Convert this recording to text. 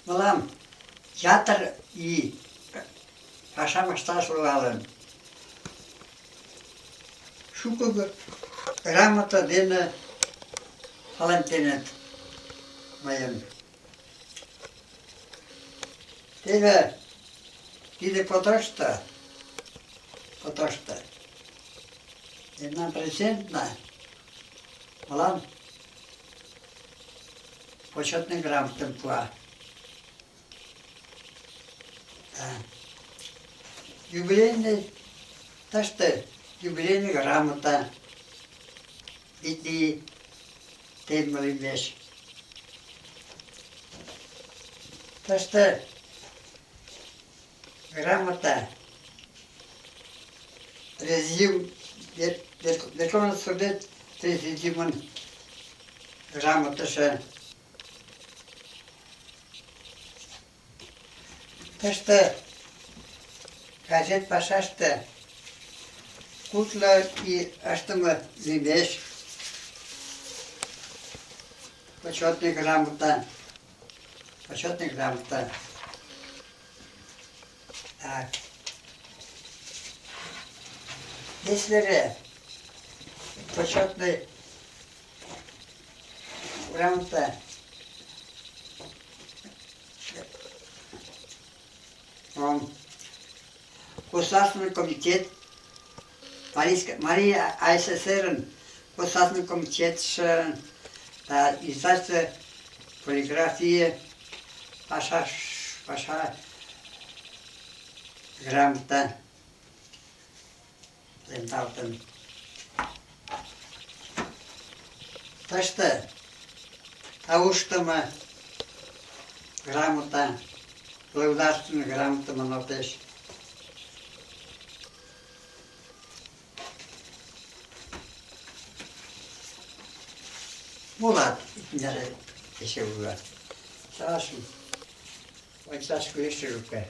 Мылам ятыр ий пашам ышташ логалын. Шуко грамота дене палемденыт мыйым. Теве тиде фотошто мемнан президентна мылам почетный грамотым пуа. Юбилейный тыште юбилейный грамота иди темы лимеш. Тыште грамота президиум Верховный Совет президиумын грамотышы. Тыште газет пашаште кутлы и ыштыме лимеш. Почетный грамота. Так. Если почетный грамота Государственный комитет Мария АССР Государственный комитет издательство полиграфии Паша грамота ленталтын. Тыште тауштыма грамота, благодарственный грамота манотеш. Мулат, итнере еше уга. Сашым, ойцашку еше руке.